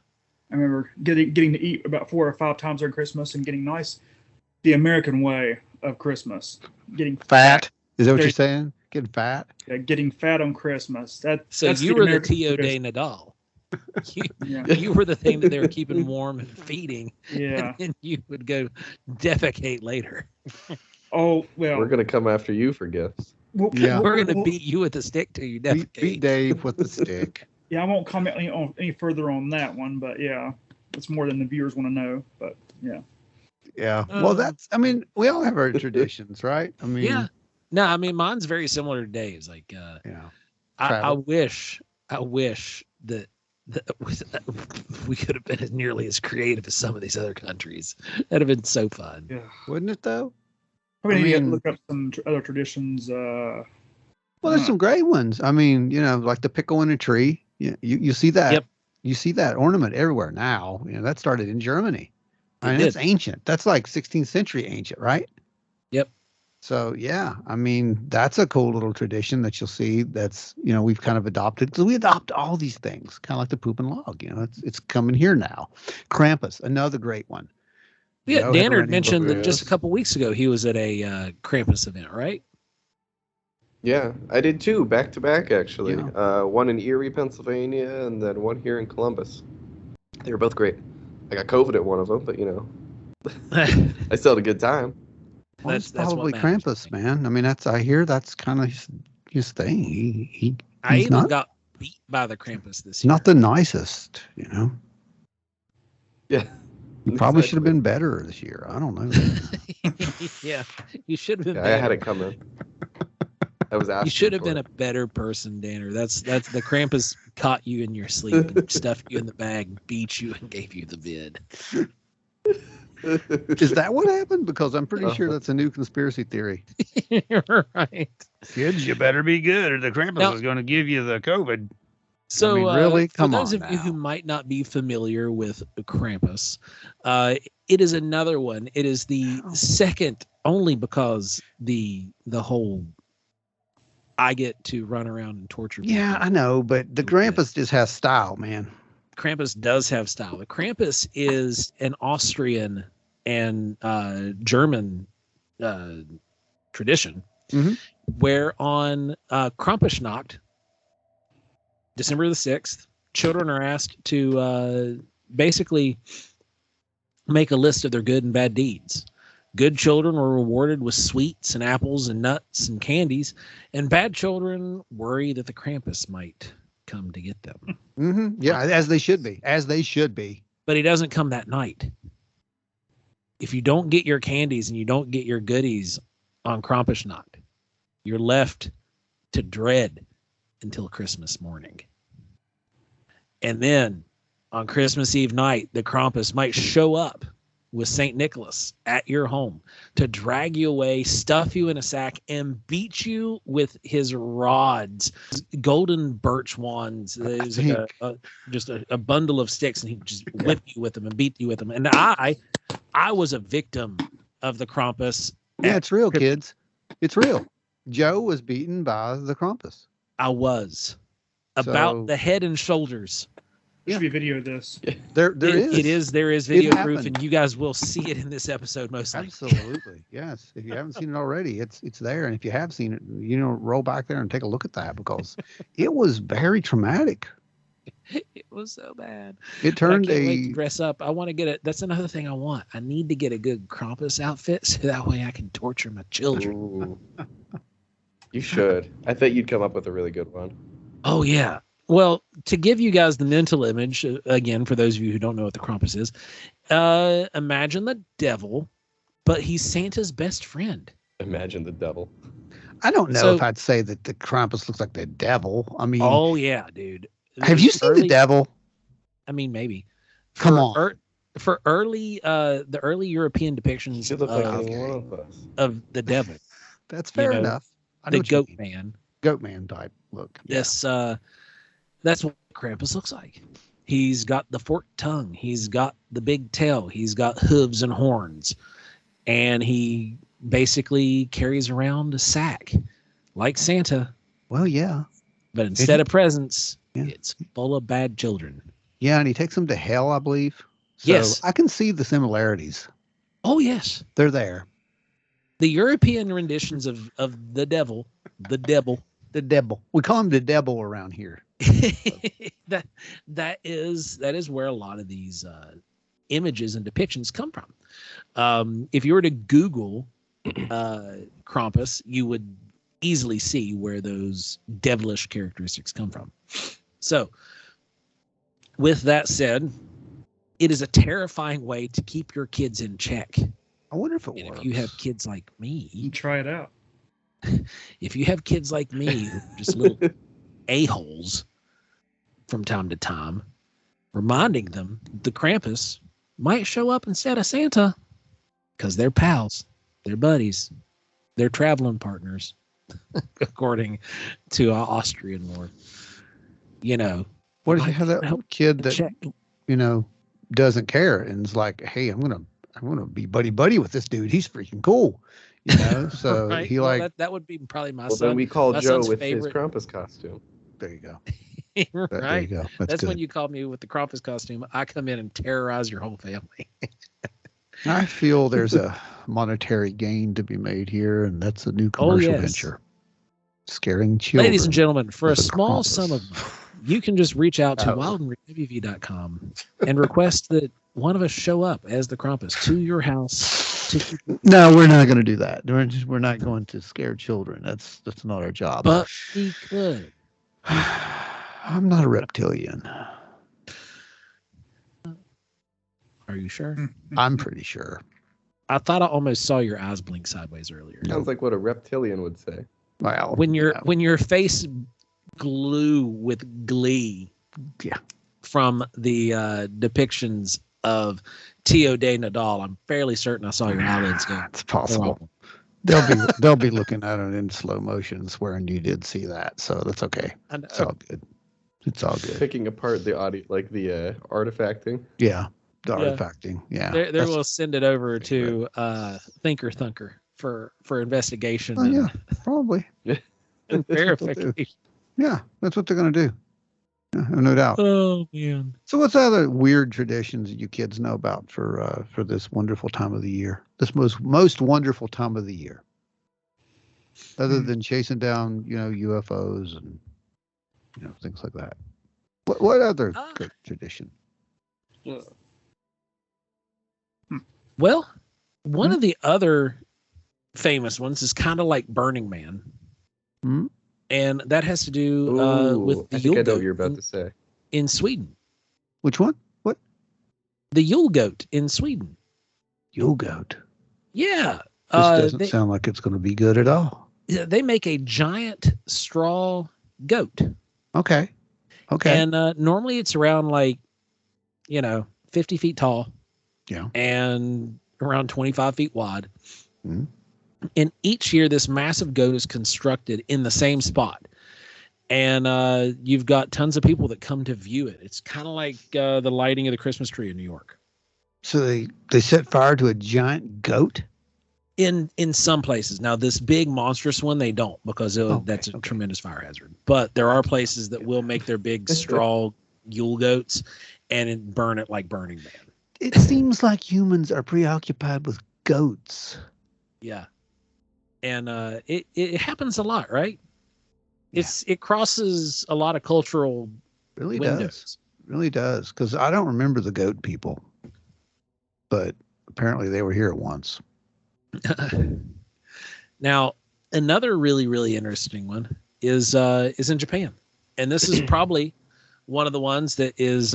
I remember getting to eat about 4 or 5 times during Christmas and getting nice, the American way of Christmas. Getting fat. Is that what you're saying? Getting fat? Yeah, getting fat on Christmas. That's you were the Tio de Nadal. You were the thing that they were keeping warm and feeding. Yeah. And then you would go defecate later. Oh, well. We're going to come after you for gifts. We're going to beat you with a stick till you defecate. Beat Dave with the stick. Yeah, I won't comment any further on that one, but yeah, it's more than the viewers want to know, but yeah. Yeah. Well, we all have our traditions, right? I mean, yeah. No, I mean, mine's very similar to Dave's. Like, I wish that we could have been as nearly as creative as some of these other countries. That'd have been so fun. Yeah. Wouldn't it though? Probably need to look up some other traditions. Well, there's some great ones. I mean, like the pickle in a tree. You see that. Yep. You see that ornament everywhere now. That started in Germany. I mean, did. it's ancient. That's like 16th century ancient, right? Yep. So yeah, I mean, that's a cool little tradition that you'll see. That's we've kind of adopted. So we adopt all these things, kind of like the poop and log. It's coming here now. Krampus, another great one. Yeah, Danner mentioned that just a couple weeks ago he was at a Krampus event, right? Yeah, I did too, back to back actually. Yeah. One in Erie, Pennsylvania, and then one here in Columbus. They were both great. I got COVID at one of them, but I still had a good time. Well, that's probably Krampus, man. I mean, I hear that's kind of his thing. I even got beat by the Krampus this year. Not the nicest, Yeah. You probably should have been better this year. I don't know. Yeah, you should have been better. I had it coming. I was asking. You should have been a better person, Danner. That's the Krampus caught you in your sleep and stuffed you in the bag, beat you, and gave you the vid. Is that what happened? Because I'm pretty sure that's a new conspiracy theory. Right. Kids, you better be good or the Krampus is going to give you the COVID. So, I mean, really? For those of you who might not be familiar with Krampus, it is another one. It is the second, only because the whole I get to run around and torture people. Yeah, I know, but the Krampus just has style, man. Krampus does have style. The Krampus is an Austrian and German tradition, where on Krampusnacht, December the 6th, children are asked to basically make a list of their good and bad deeds. Good children were rewarded with sweets and apples and nuts and candies, and bad children worry that the Krampus might come to get them. Mm-hmm. Yeah, as they should be. As they should be. But he doesn't come that night. If you don't get your candies and you don't get your goodies on Krampusnacht, you're left to dread until Christmas morning. And then on Christmas Eve night, the Krampus might show up with St. Nicholas at your home to drag you away, stuff you in a sack, and beat you with his rods, golden birch wands. There's like just a bundle of sticks, and he just whip you with them and beat you with them. And I was a victim of the Krampus. Yeah, it's real, kids. It's real. Joe was beaten by the Krampus. I was. About the head and shoulders. There should be video of this. There is. There is video proof, and you guys will see it in this episode most likely. Absolutely, yes. If you haven't seen it already, it's there, and if you have seen it, roll back there and take a look at that because it was very traumatic. It was so bad. It But I turned can't wait to a dress up. I want to get it. That's another thing I want. I need to get a good Krampus outfit so that way I can torture my children. Ooh. You should. I bet you'd come up with a really good one. Oh yeah. Well, to give you guys the mental image again, for those of you who don't know what the Krampus is, imagine the devil, but he's Santa's best friend. Imagine the devil. I don't know So- if I'd say that the Krampus looks like the devil. I mean, Oh yeah, dude. have you seen the devil? I mean, maybe. Come For on. For early, the early European depictions Should look like of, any one of us. of the devil, That's fair know, enough. I know the what you goat mean. man. Goat man type look. Yeah. This, that's what Krampus looks like. He's got the forked tongue. He's got the big tail. He's got hooves and horns, and he basically carries around a sack like Santa, Well, yeah. but instead of presents, Yeah. it's full of bad children. Yeah, and he takes them to hell, I believe. So Yes. I can see the similarities. Oh yes. They're there. The European renditions of the devil. The devil. We call him the devil around here. that is where a lot of these images and depictions come from. If you were to Google Krampus, you would easily see where those devilish characteristics come from. So, with that said, it is a terrifying way to keep your kids in check. I wonder if it And works. if you have kids like You me, try it out. if you have kids like me, who are just little a-holes from time to time, reminding them the Krampus might show up instead of Santa because they're pals, they're buddies, they're traveling partners, according to Austrian lore. You know, What if you like, have that help kid that check. doesn't care and is like, hey, I'm gonna be buddy with this dude. He's freaking cool. So Right? he Well, like that would be probably my Well, son. then we call my Joe son's with favorite- his Krampus costume. there you go. There you right? go. That's When good. you call me with the Krampus costume, I come in and terrorize your whole family. I feel there's a monetary gain to be made here, and that's a new Oh, commercial yes. venture. Scaring children. Ladies and gentlemen, for a with a small Krampus. sum of money, you can just reach out to Oh. wildandwv.com and request that one of us show up as the Krampus to your house. No, we're not going to do that. We're not going to scare children. That's not our job. But we could. I'm not a reptilian. Are you sure? I'm pretty sure. I thought I almost saw your eyes blink sideways earlier. Sounds like what a reptilian would say. Well, When yeah. your face glue with glee, Yeah. from the depictions of Tio de Nadal, I'm fairly certain I saw your eyelids go. It's possible. They'll be looking at it in slow motion, swearing you did see that. So that's okay. I know. It's all good. It's all good. Picking apart the audio, like the artifacting. Yeah. The Yeah. artifacting. Yeah. They That's- will send it over to Thinker Thunker for investigation Oh, yeah. Probably. and That's what they'll do. verification. Yeah. That's what they're going to do. Yeah, no doubt. Oh man. So, what's other weird traditions that you kids know about for this wonderful time of the year? This most wonderful time of the year, other than chasing down UFOs and things like that. What other good tradition? Well, one of the other famous ones is kind of like Burning Man. Hmm? And that has to do Ooh, with the I think I Yule know what goat you're about to say. in Sweden. Which one? What? The Yule goat in Sweden. Yule goat. Yeah. This doesn't They, sound like it's going to be good at all. they make a giant straw goat. Okay. Okay. And normally it's around 50 feet tall. Yeah. And around 25 feet wide. Mhm. And each year, this massive goat is constructed in the same spot. And you've got tons of people that come to view it. It's kind of like the lighting of the Christmas tree in New York. So they set fire to a giant goat? In some places. Now, this big monstrous one, they don't, because that's a tremendous fire hazard. But there are places that will make their big straw Yule goats and burn it like Burning Man. It seems like humans are preoccupied with goats. Yeah. And it happens a lot, right? It crosses a lot of cultural Really windows. does. Really does. Because I don't remember the goat people, but apparently they were here at once. Now, another really, really interesting one is in Japan, and this is probably one of the ones that is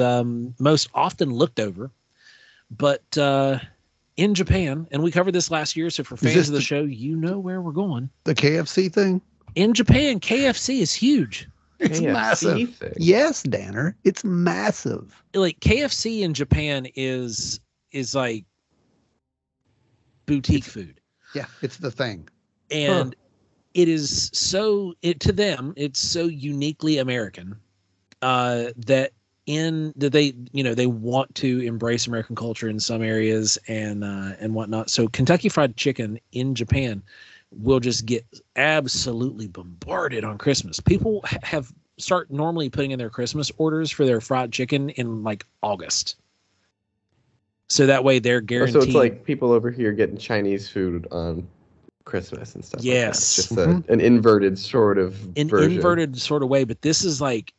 most often looked over. But in Japan, and we covered this last year, so for fans of the show, you know where we're going. The KFC thing? In Japan, KFC is huge. It's KFC massive. thing. Yes, Danner. It's massive. Like KFC in Japan is like boutique food. Yeah, it's the thing. And it is to them, it's so uniquely American that they want to embrace American culture in some areas and whatnot. So Kentucky Fried Chicken in Japan will just get absolutely bombarded on Christmas. People start normally putting in their Christmas orders for their fried chicken in like August. So that way they're guaranteed. So it's like people over here getting Chinese food on Christmas and stuff. Yes. Like that. Just an inverted sort of version. Inverted sort of way, but this is like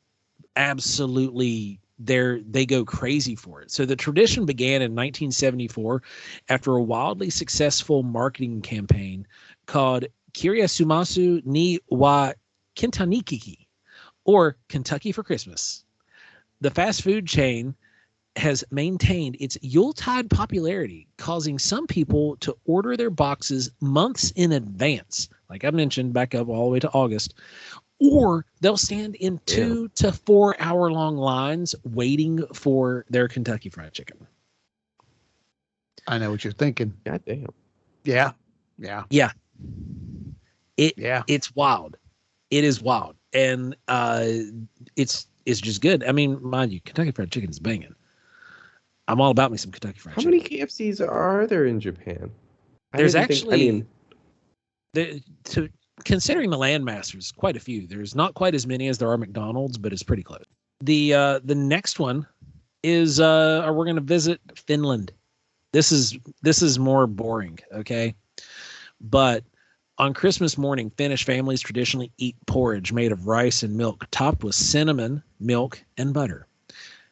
absolutely they go crazy for it. So the tradition began in 1974 after a wildly successful marketing campaign called Kiriyasumasu ni wa Kintanikiki, or Kentucky for Christmas. The fast food chain has maintained its Yuletide popularity, causing some people to order their boxes months in advance, like I mentioned, back up all the way to August, or they'll stand in 2 to 4 hour long lines waiting for their Kentucky Fried Chicken. I know what you're thinking. God damn. Yeah. It's wild. It is wild. And it's just good. I mean, mind you, Kentucky Fried Chicken is banging. I'm all about me some Kentucky Fried Chicken. How many KFCs are there in Japan? Considering the landmassers, quite a few. There's not quite as many as there are McDonald's, but it's pretty close. The next one is we're going to visit Finland. This is more boring, okay? But on Christmas morning, Finnish families traditionally eat porridge made of rice and milk, topped with cinnamon, milk, and butter.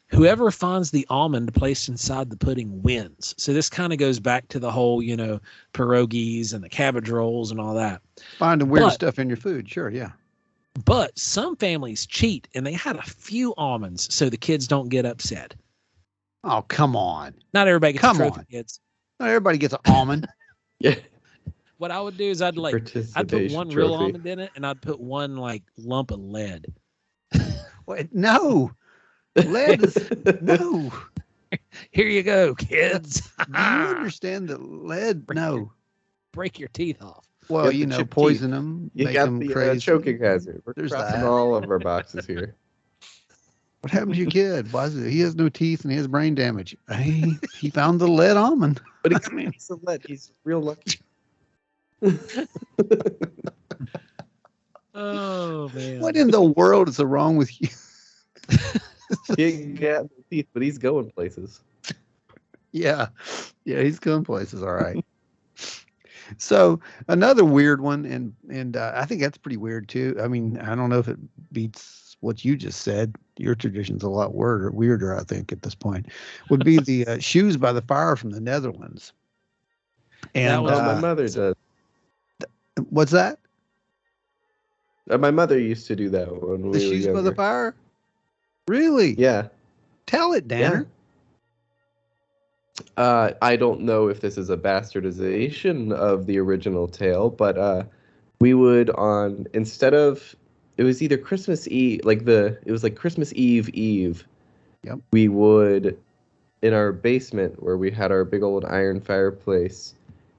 Whoever finds the almond placed inside the pudding wins. So this kind of goes back to the whole, pierogies and the cabbage rolls and all that. Finding weird stuff in your food. Sure, yeah. But some families cheat, and they had a few almonds so the kids don't get upset. Oh, come on. Not everybody gets a trophy, kids. Not everybody gets an almond. Yeah. What I would do is I'd put one real almond in it, and I'd put one like lump of lead. Wait, no. Lead is no. Here you go, kids. Do you understand that lead? No. Break your teeth off. Well, poison them. You make got them the crazy. choking hazard. We're There's crossing that. all of our boxes here. What happened to your kid? Why is it? He has no teeth and he has brain damage. He found the lead almond. But he's a piece of lead. He's real lucky. Oh man! What in the world is wrong with you? He ain't got no teeth, but he's going places. Yeah, he's going places. All right. So another weird one, and I think that's pretty weird too. I mean, I don't know if it beats what you just said. Your tradition's a lot weirder, I think, at this point. Would be the shoes by the fire from the Netherlands. And my mother does. What's that? My mother used to do that when we were shoes younger. by the fire. Really? Yeah. Tell it, Danner. Yeah. I don't know if this is a bastardization of the original tale, but we would instead of, it was either Christmas Eve, it was like Christmas Eve. Yep. We would, in our basement where we had our big old iron fireplace,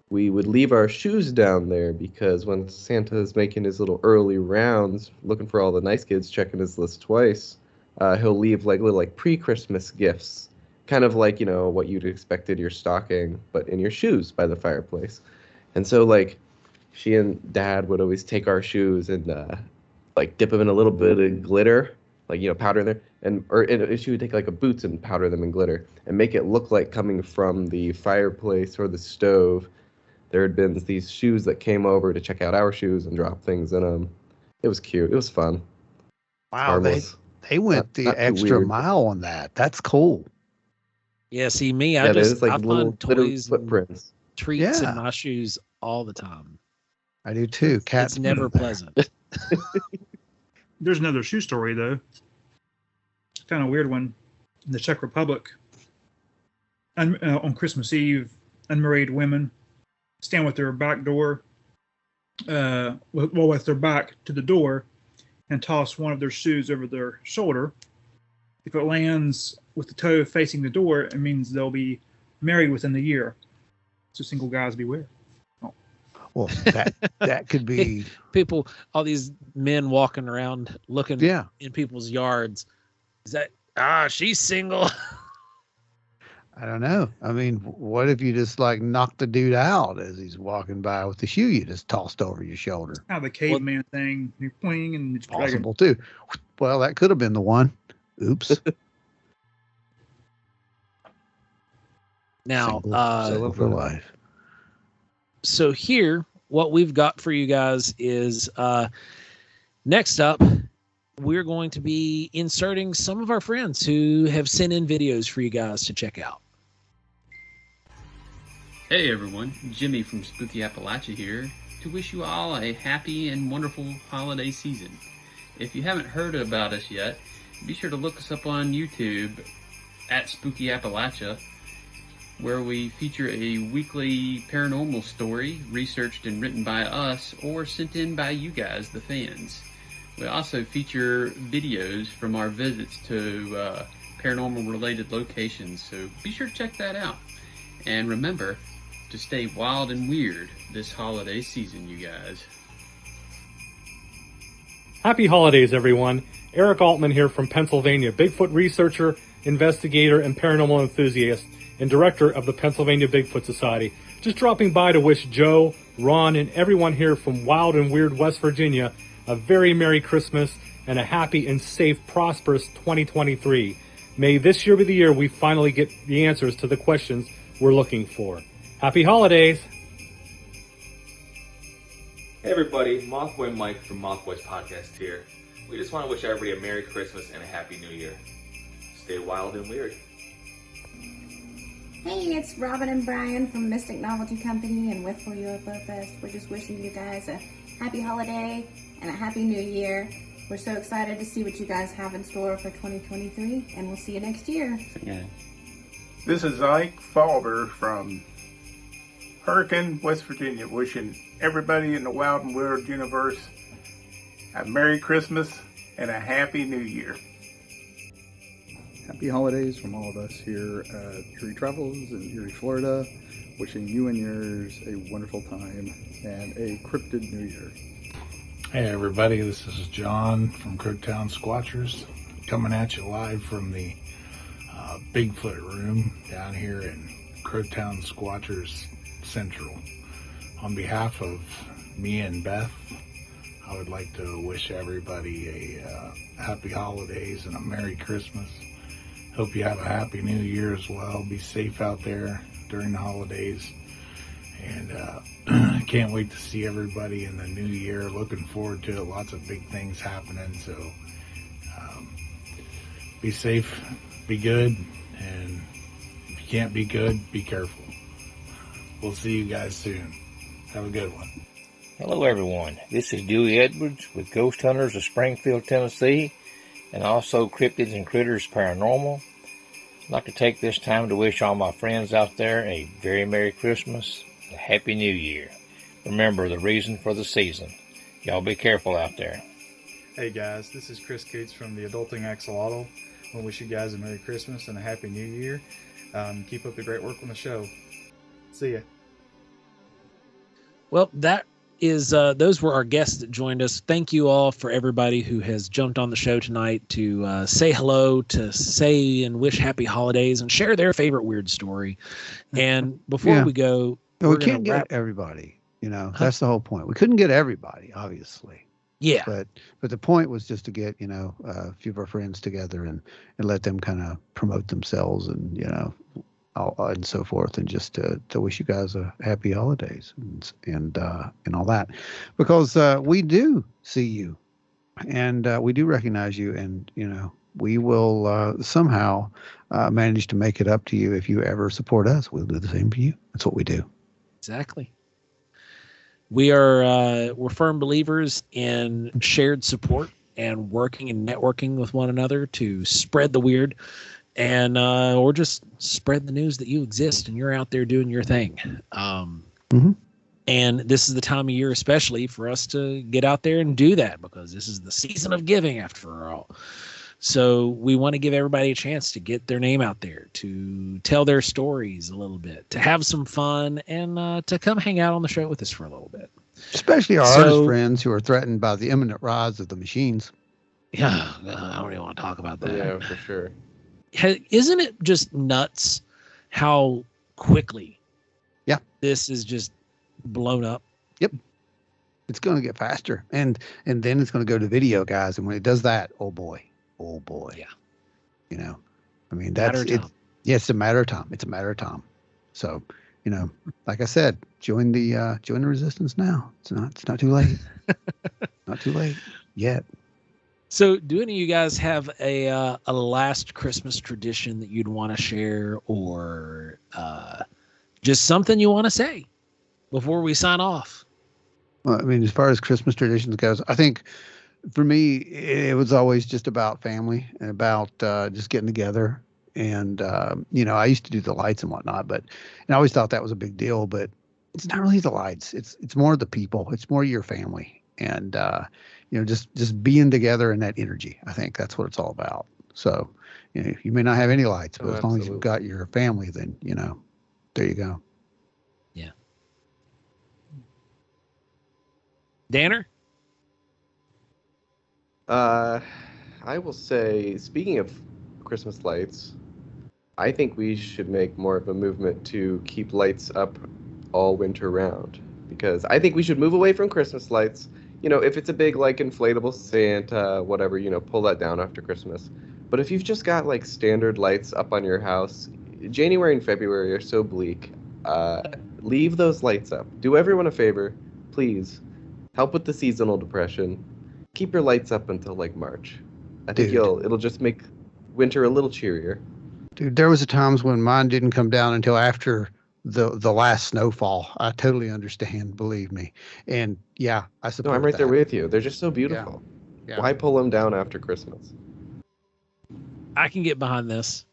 we would leave our shoes down there because when Santa's making his little early rounds, looking for all the nice kids, checking his list twice, he'll leave little pre-Christmas gifts, kind of like, what you'd expected your stocking, but in your shoes by the fireplace. And so she and Dad would always take our shoes and dip them in a little bit of glitter, powder in there, and she would take a boots and powder them in glitter and make it look like coming from the fireplace or the stove. There had been these shoes that came over to check out our shoes and drop things in them. It was cute. It was fun. Wow, They went the Not too extra weird. mile on that. That's cool. Yeah, see me, Yeah, there's I like little find little toys and footprints. treats in Yeah. my shoes all the time. I do too. Cats It's never put 'em there. pleasant. There's another shoe story though. Kind of weird one. In the Czech Republic, on Christmas Eve, unmarried women stand with their back door, with their back to the door, and toss one of their shoes over their shoulder. If it lands with the toe facing the door, it means they'll be married within the year. So single guys beware. Well, that could be. People, all these men walking around looking Yeah. in people's yards. Is that she's single? I don't know. I mean, what if you just like knock the dude out as he's walking by with the shoe you just tossed over your shoulder? Kind of the caveman thing. You pling and it's dragging. Possible too. Well, that could have been the one. Oops. Now, Single for life. so here, what we've got for you guys is next up, we're going to be inserting some of our friends who have sent in videos for you guys to check out. Hey everyone, Jimmy from Spooky Appalachia here to wish you all a happy and wonderful holiday season. If you haven't heard about us yet, be sure to look us up on YouTube at Spooky Appalachia, where we feature a weekly paranormal story researched and written by us or sent in by you guys, the fans. We also feature videos from our visits to paranormal related locations, so be sure to check that out. And remember to stay wild and weird this holiday season, you guys. Happy holidays, everyone. Eric Altman here from Pennsylvania, Bigfoot researcher, investigator, and paranormal enthusiast, and director of the Pennsylvania Bigfoot Society. Just dropping by to wish Joe, Ron, and everyone here from wild and weird West Virginia a very Merry Christmas and a happy and safe, prosperous 2023. May this year be the year we finally get the answers to the questions we're looking for. Happy holidays! Hey everybody, Mothboy Mike from Mothboys Podcast here. We just want to wish everybody a Merry Christmas and a Happy New Year. Stay wild and weird. Hey, it's Robin and Brian from Mystic Novelty Company and Whitful UFO Fest. We're just wishing you guys a happy holiday and a happy new year. We're so excited to see what you guys have in store for 2023, and we'll see you next year. Yeah. This is Ike Falber from Hurricane, West Virginia, wishing everybody in the Wild and Weird universe a Merry Christmas and a Happy New Year. Happy holidays from all of us here at Erie Travels in Erie, Florida. Wishing you and yours a wonderful time and a cryptid New Year. Hey everybody, this is John from Crooktown Squatchers, coming at you live from the Bigfoot room down here in Crooktown Squatchers Central. On behalf of me and Beth, I would like to wish everybody a happy holidays and a Merry Christmas. Hope you have a happy new year as well. Be safe out there during the holidays. And can't wait to see everybody in the new year. Looking forward to it. Lots of big things happening. So be safe, be good. And if you can't be good, be careful. We'll see you guys soon. Have a good one. Hello everyone, this is Dewey Edwards with Ghost Hunters of Springfield, Tennessee, and also Cryptids and Critters Paranormal. I'd like to take this time to wish all my friends out there a very Merry Christmas, a Happy New Year. Remember the reason for the season. Y'all be careful out there. Hey guys, this is Chris Coots from the Adulting Axolotl. I want to wish you guys a Merry Christmas and a Happy New Year. Keep up the great work on the show. See ya. Well, that is those were our guests that joined us. Thank you all for everybody who has jumped on the show tonight to say hello, to say and wish happy holidays, and share their favorite weird story. And before we go, we can't get everybody. You know, that's the whole point. We couldn't get everybody, obviously. Yeah. But the point was just to get, you know, a few of our friends together and let them kind of promote themselves and, you know, and so forth, and just to wish you guys a happy holidays and all that, because we do see you And we do recognize you, and we will somehow manage to make it up to you. If you ever support us, we'll do the same for you. That's what we do. Exactly. We're firm believers in shared support and working and networking with one another to spread the weird, and or just spread the news that you exist and you're out there doing your thing. And this is the time of year, especially for us to get out there and do that, because this is the season of giving, after all. So we want to give everybody a chance to get their name out there, to tell their stories a little bit, to have some fun, and to come hang out on the show with us for a little bit. Especially our artist friends who are threatened by the imminent rise of the machines. Yeah, I don't even want to talk about that. Yeah, for sure. Isn't it just nuts how quickly this is just blown up? Yep. It's going to get faster. And then it's going to go to video, guys. And when it does that, oh boy. Yeah. I mean, that's it. Yeah, it's a matter of time. It's a matter of time. So, like I said, join the resistance now. It's not too late. Not too late yet. So, do any of you guys have a last Christmas tradition that you'd want to share, or just something you want to say before we sign off? Well, I mean, as far as Christmas traditions goes, I think for me, it was always just about family and about just getting together. And, I used to do the lights and whatnot, and I always thought that was a big deal, but it's not really the lights. It's more the people. It's more your family. And, just being together in that energy. I think that's what it's all about. So, you may not have any lights, but as long as you've got your family, then, there you go. Yeah. Danner? I will say, speaking of Christmas lights, I think we should make more of a movement to keep lights up all winter round, because I think we should move away from Christmas lights. If it's a big, like, inflatable Santa, whatever, pull that down after Christmas. But if you've just got, like, standard lights up on your house, January and February are so bleak. Leave those lights up. Do everyone a favor, please. Help with the seasonal depression. Keep your lights up until, like, March. I think it'll just make winter a little cheerier. Dude, there was a times when mine didn't come down until after the last snowfall. I totally understand, believe me. And yeah, I support No, I'm right that. there with you. They're just so beautiful. Yeah. Why pull them down after Christmas? I can get behind this.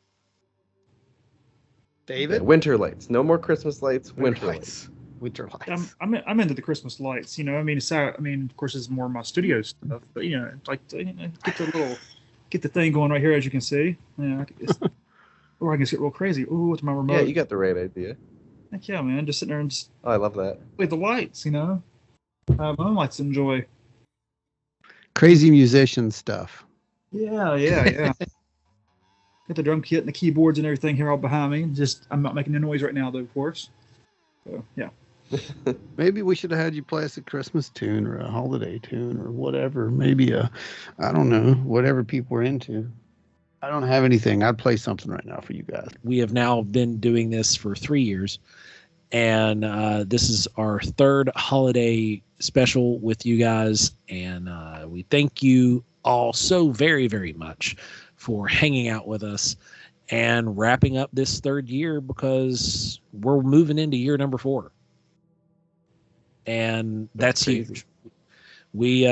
David? Yeah, winter lights. No more Christmas lights. Winter lights. Winter lights. I'm into the Christmas lights. I mean, of course, it's more my studio stuff, but like get the thing going right here, as you can see. Or I can just get real crazy. Ooh, what's my remote? Yeah, you got the right idea. Heck yeah, man! Just sitting there and just. Oh, I love that. With the lights, my own lights to enjoy. Crazy musician stuff. Yeah. Got the drum kit and the keyboards and everything here all behind me. Just, I'm not making a noise right now, though, of course. So, yeah. Maybe we should have had you play us a Christmas tune or a holiday tune or whatever. Maybe I don't know, whatever people are into. I don't have anything. I'd play something right now for you guys. We have now been doing this for 3 years, and this is our third holiday special with you guys, and we thank you all so very, very much for hanging out with us and wrapping up this third year, because we're moving into year number 4, and that's huge. We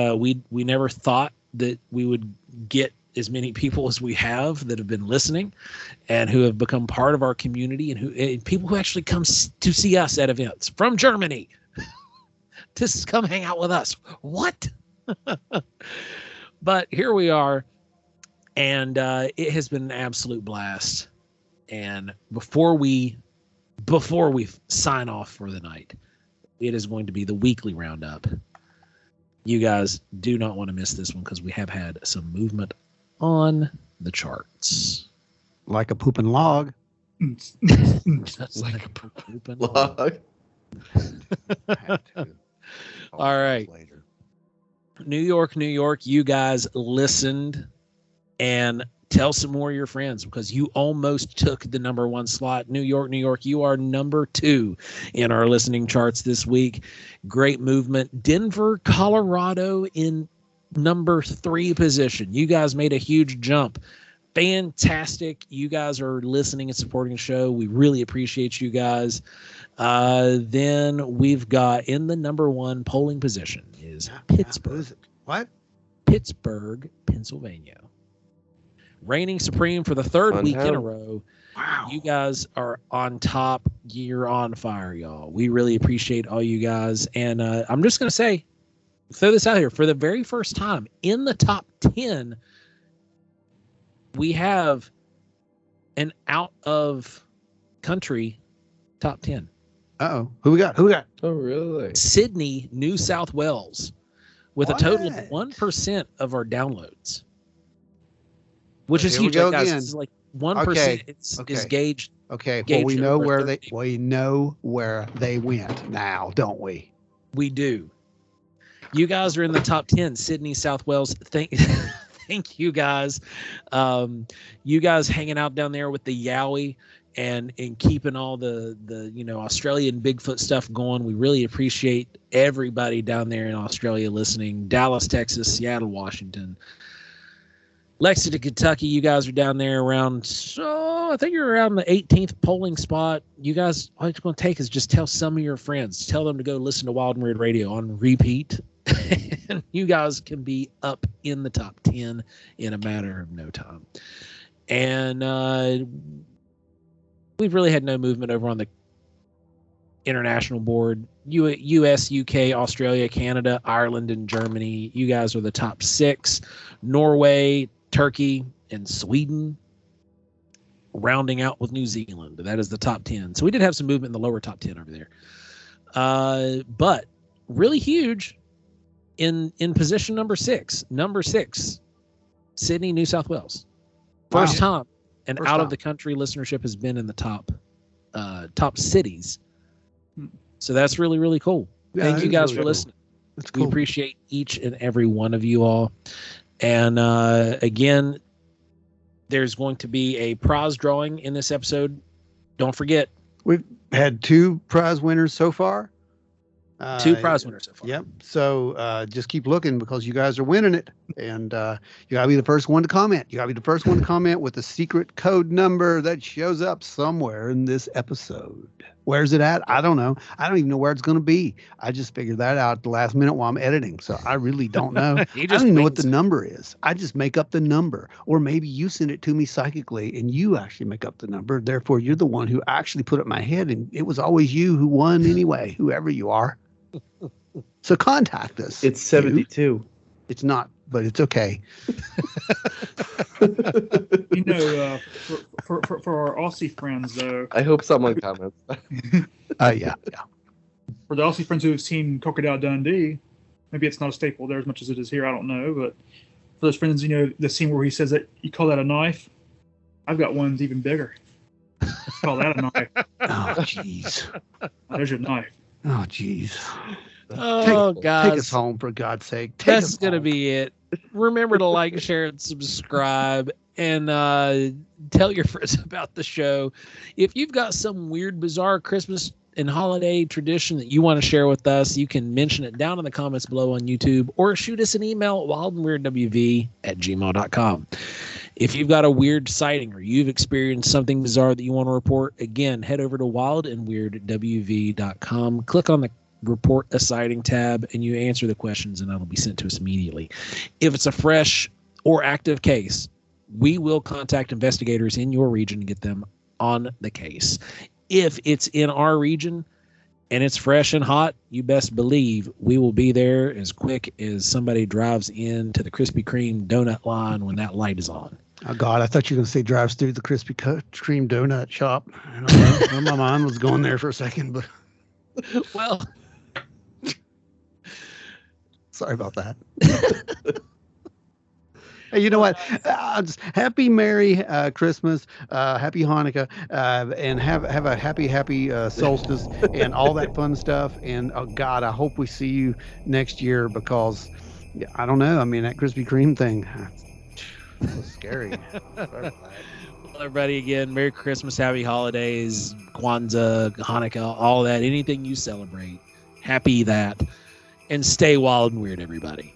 never thought that we would get as many people as we have that have been listening and who have become part of our community, and people who actually come to see us at events from Germany to come hang out with us. What? But here we are, and it has been an absolute blast. And before we sign off for the night, it is going to be the weekly roundup. You guys do not want to miss this one, because we have had some movement on the charts. Like a pooping log. Just like a pooping log. All right. New York, you guys listened, and tell some more of your friends, because you almost took the number 1 slot. New York, you are number 2 in our listening charts this week. Great movement. Denver, Colorado in number 3 position. You guys made a huge jump. Fantastic. You guys are listening and supporting the show. We really appreciate you guys. Then we've got in the number 1 polling position is Pittsburgh. What? Pittsburgh, Pennsylvania. Reigning supreme for the 3rd week in a row. Wow. You guys are on top. You're on fire, y'all. We really appreciate all you guys. And I'm just going to say, throw this out here. For the very first time in the top 10, we have an out of country top 10. Uh-oh. Who we got? Oh, really? Sydney, New South Wales, with a total of 1% of our downloads, which is Here we huge. go Like, guys, again. this is like 1% Okay. is gauged. Okay. Well, gauged we know over where 30. they went now, don't we? We do. You guys are in the top 10. Sydney, South Wales. Thank you guys. You guys hanging out down there with the Yowie and keeping all the Australian Bigfoot stuff going. We really appreciate everybody down there in Australia listening. Dallas, Texas, Seattle, Washington, Lexington, Kentucky. You guys are down there around, so I think you're around the 18th polling spot. You guys, all it's going to take is just tell some of your friends, tell them to go listen to Wild and Weird Radio on repeat. And you guys can be up in the top 10 in a matter of no time. And we've really had no movement over on the international board. US, UK, Australia, Canada, Ireland, and Germany. You guys are the top 6. Norway, Turkey, and Sweden, rounding out with New Zealand. That is the top 10. So we did have some movement in the lower top 10 over there. But really huge in position number 6. Number 6, Sydney, New South Wales. First time and First out time. of the country listenership has been in the top cities. So that's really, really cool. Yeah, Thank that you is guys really for cool. listening. That's We cool. appreciate each and every one of you all. And again, there's going to be a prize drawing in this episode. Don't forget. We've had 2 prize winners so far. 2 prize winners so far. Yep. So just keep looking because you guys are winning it. And you got to be the first one to comment. You got to be the first one to comment with the secret code number that shows up somewhere in this episode. Where's it at? I don't know. I don't even know where it's going to be. I just figured that out at the last minute while I'm editing. So I really don't know. I You don't just even know what wings the number is. I just make up the number. Or maybe you send it to me psychically and you actually make up the number. Therefore, you're the one who actually put it in my head. And it was always you who won anyway, whoever you are. So contact us. It's 72. It's not, but it's okay. You know, for our Aussie friends, though, I hope someone comments. Yeah. for the Aussie friends who have seen Crocodile Dundee, maybe it's not a staple there as much as it is here. I don't know, but for those friends, you know, the scene where he says that you call that a knife. I've got ones even bigger. Call that a knife. Oh, jeez. There's your knife. Oh, jeez. Oh, guys. Take us home, for God's sake. Take That's us going to home. be it. Remember to like, share, and subscribe. And tell your friends about the show. If you've got some weird, bizarre Christmas and holiday tradition that you want to share with us, you can mention it down in the comments below on YouTube or shoot us an email at wildandweirdwv@gmail.com. If you've got a weird sighting or you've experienced something bizarre that you want to report, again, head over to wildandweirdwv.com. Click on the report a sighting tab and you answer the questions and that'll be sent to us immediately. If it's a fresh or active case, we will contact investigators in your region to get them on the case. If it's in our region and it's fresh and hot, you best believe we will be there as quick as somebody drives into the Krispy Kreme donut line when that light is on. Oh, God, I thought you were going to say drives through the Krispy Kreme donut shop. I don't know. My mind was going there for a second, but Well, sorry about that. Hey, you know what? Happy Merry Christmas, Happy Hanukkah, and have a happy solstice and all that fun stuff. And oh God, I hope we see you next year because I don't know. I mean, that Krispy Kreme thing, so scary. well, everybody, again, Merry Christmas, Happy Holidays, Kwanzaa, Hanukkah, all that. Anything you celebrate, happy that, and stay wild and weird, everybody.